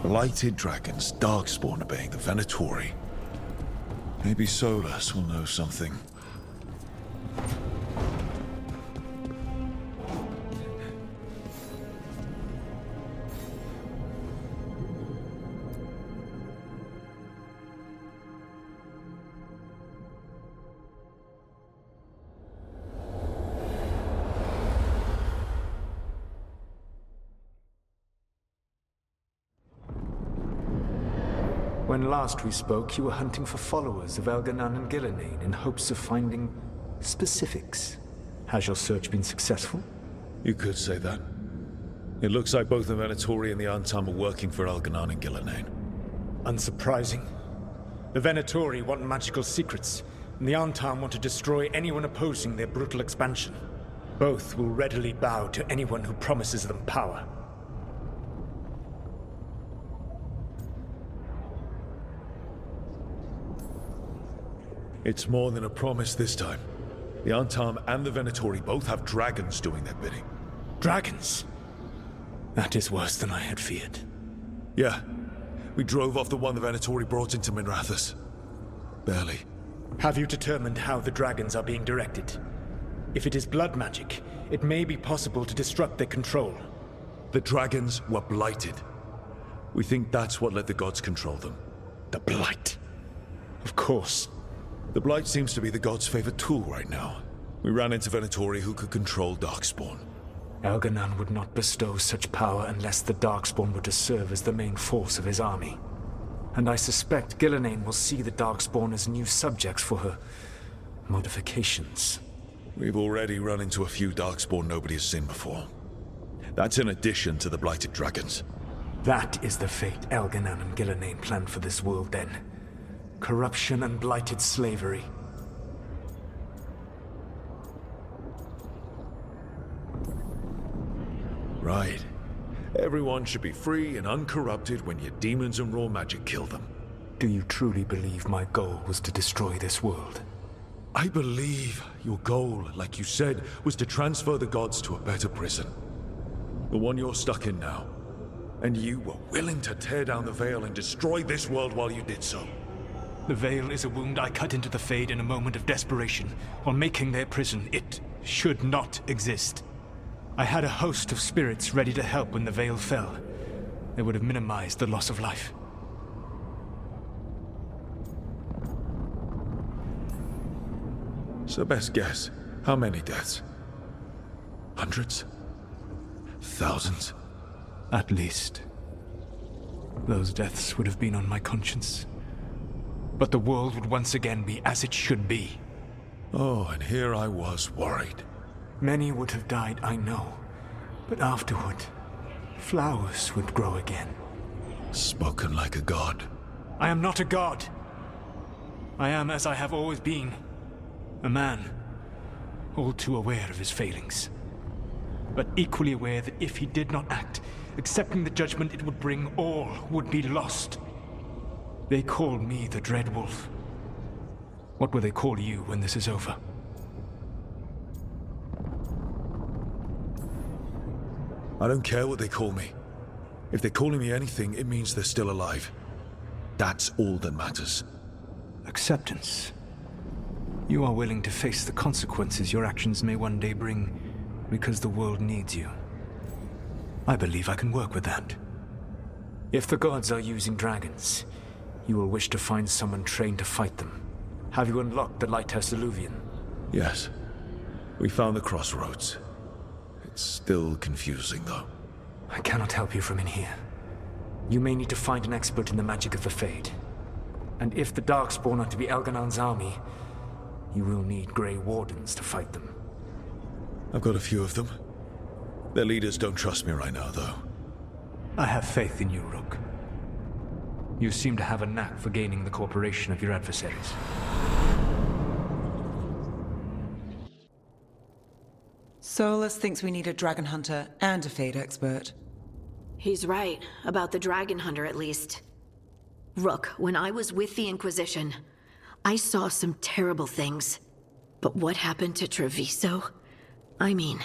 Blighted dragons, darkspawn obeying the Venatori. Maybe Solas will know something. When last we spoke, you were hunting for followers of Elganan and Gillenane in hopes of finding specifics. Has your search been successful? You could say that. It looks like both the Venatori and the Antam are working for Elganan and Gillenane. Unsurprising. The Venatori want magical secrets, and the Antam want to destroy anyone opposing their brutal expansion. Both will readily bow to anyone who promises them power. It's more than a promise this time. The Antam and the Venatori both have dragons doing their bidding. Dragons? That is worse than I had feared. Yeah. We drove off the one the Venatori brought into Minrathous. Barely. Have you determined how the dragons are being directed? If it is blood magic, it may be possible to disrupt their control. The dragons were blighted. We think that's what let the gods control them. The Blight. Of course. The Blight seems to be the gods' favorite tool right now. We ran into Venatori who could control Darkspawn. Elganan would not bestow such power unless the Darkspawn were to serve as the main force of his army. And I suspect Gillenane will see the Darkspawn as new subjects for her modifications. We've already run into a few Darkspawn nobody has seen before. That's in addition to the Blighted Dragons. That is the fate Elganan and Gillenane planned for this world then. Corruption and blighted slavery. Right. Everyone should be free and uncorrupted when your demons and raw magic kill them. Do you truly believe my goal was to destroy this world? I believe your goal, like you said, was to transfer the gods to a better prison. The one you're stuck in now. And you were willing to tear down the Veil and destroy this world while you did so. The Veil is a wound I cut into the Fade in a moment of desperation, while making their prison. It should not exist. I had a host of spirits ready to help when the Veil fell. They would have minimized the loss of life. So best guess, how many deaths? Hundreds? Thousands? At least. Those deaths would have been on my conscience. But the world would once again be as it should be. Oh, and here I was worried. Many would have died, I know. But afterward, flowers would grow again. Spoken like a god. I am not a god. I am as I have always been. A man. All too aware of his failings. But equally aware that if he did not act, accepting the judgment it would bring, all would be lost. They call me the Dreadwolf. What will they call you when this is over? I don't care what they call me. If they're calling me anything, it means they're still alive. That's all that matters. Acceptance. You are willing to face the consequences your actions may one day bring because the world needs you. I believe I can work with that. If the gods are using dragons, you will wish to find someone trained to fight them. Have you unlocked the Lighthouse Illuvian? Yes. We found the crossroads. It's still confusing, though. I cannot help you from in here. You may need to find an expert in the magic of the Fade. And if the Darkspawn are to be Elganan's army, you will need Grey Wardens to fight them. I've got a few of them. Their leaders don't trust me right now, though. I have faith in you, Rook. You seem to have a knack for gaining the cooperation of your adversaries. Solas thinks we need a dragon hunter and a Fade expert. He's right, about the dragon hunter at least. Rook, when I was with the Inquisition, I saw some terrible things. But what happened to Treviso? I mean,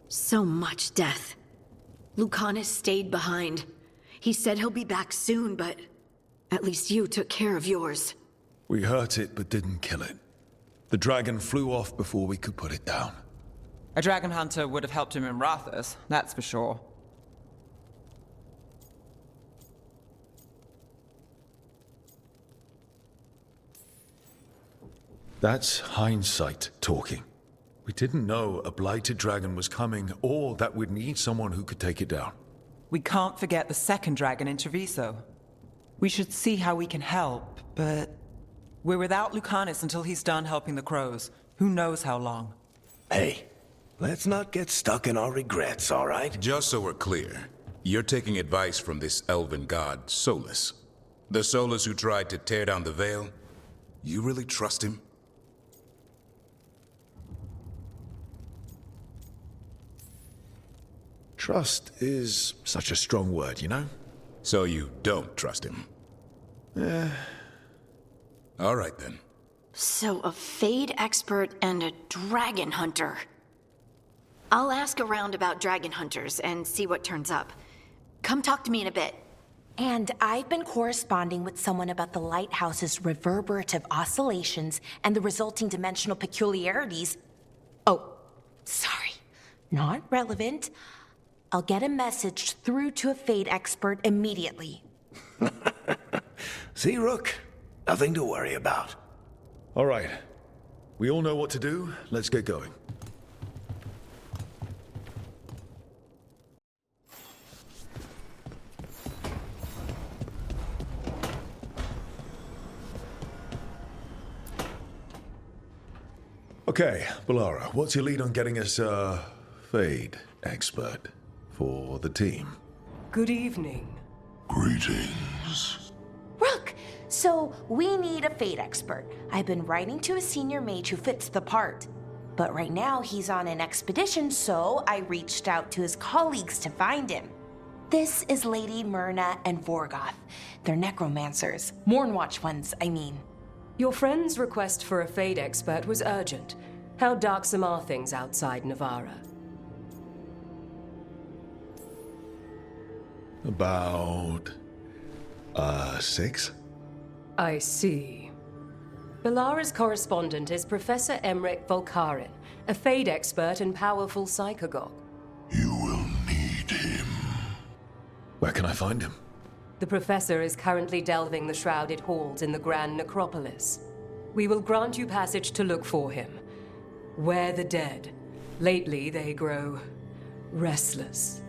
so much death. Lucanus stayed behind. He said he'll be back soon, but at least you took care of yours. We hurt it, but didn't kill it. The dragon flew off before we could put it down. A dragon hunter would have helped him in Rathas, that's for sure. That's hindsight talking. We didn't know a blighted dragon was coming, or that we'd need someone who could take it down. We can't forget the second dragon in Treviso. We should see how we can help, but we're without Lucanus until he's done helping the crows. Who knows how long? Hey, let's not get stuck in our regrets, all right? Just so we're clear, you're taking advice from this elven god, Solas. The Solas who tried to tear down the Veil? You really trust him? Trust is such a strong word, you know? So you don't trust him? All right then. So a Fade expert and a dragon hunter. I'll ask around about dragon hunters and see what turns up. Come talk to me in a bit. And I've been corresponding with someone about the lighthouse's reverberative oscillations and the resulting dimensional peculiarities. Oh, sorry. Not relevant. I'll get a message through to a Fade expert immediately. See, Rook? Nothing to worry about. All right. We all know what to do. Let's get going. Okay, Balara, what's your lead on getting us a Fade expert for the team? Good evening. Greetings. Rook! So, we need a Fade expert. I've been writing to a senior mage who fits the part. But right now, he's on an expedition, so I reached out to his colleagues to find him. This is Lady Myrna and Vorgoth. They're necromancers. Mournwatch ones, I mean. Your friend's request for a Fade expert was urgent. How darksome are things outside Navarra? About... 6? I see. Balara's correspondent is Professor Emmerich Volkarin, a Fade expert and powerful psychagogue. You will need him. Where can I find him? The professor is currently delving the shrouded halls in the Grand Necropolis. We will grant you passage to look for him. Where the dead. Lately they grow restless.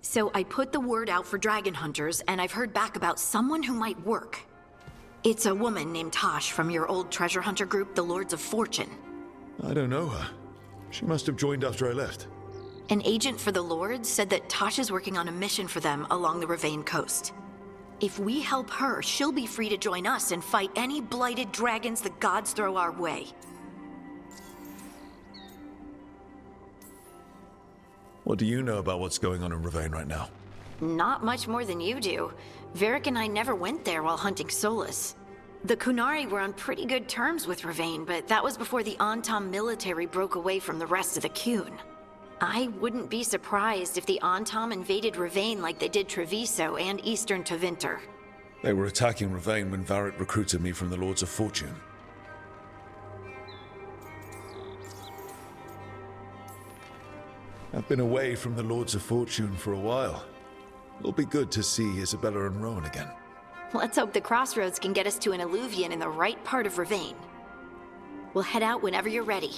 So I put the word out for dragon hunters, and I've heard back about someone who might work. It's a woman named Tosh from your old treasure hunter group, the Lords of Fortune. I don't know her. She must have joined after I left. An agent for the Lords said that Tosh is working on a mission for them along the Ravane coast. If we help her, she'll be free to join us and fight any blighted dragons the gods throw our way. What do you know about what's going on in Ravane right now? Not much more than you do. Varric and I never went there while hunting Solas. The Kunari were on pretty good terms with Ravane, but that was before the Antam military broke away from the rest of the Qun. I wouldn't be surprised if the Antam invaded Ravane like they did Treviso and Eastern Tevinter. They were attacking Ravane when Varric recruited me from the Lords of Fortune. I've been away from the Lords of Fortune for a while. It'll be good to see Isabella and Rowan again. Let's hope the crossroads can get us to an alluvion in the right part of Ravane. We'll head out whenever you're ready.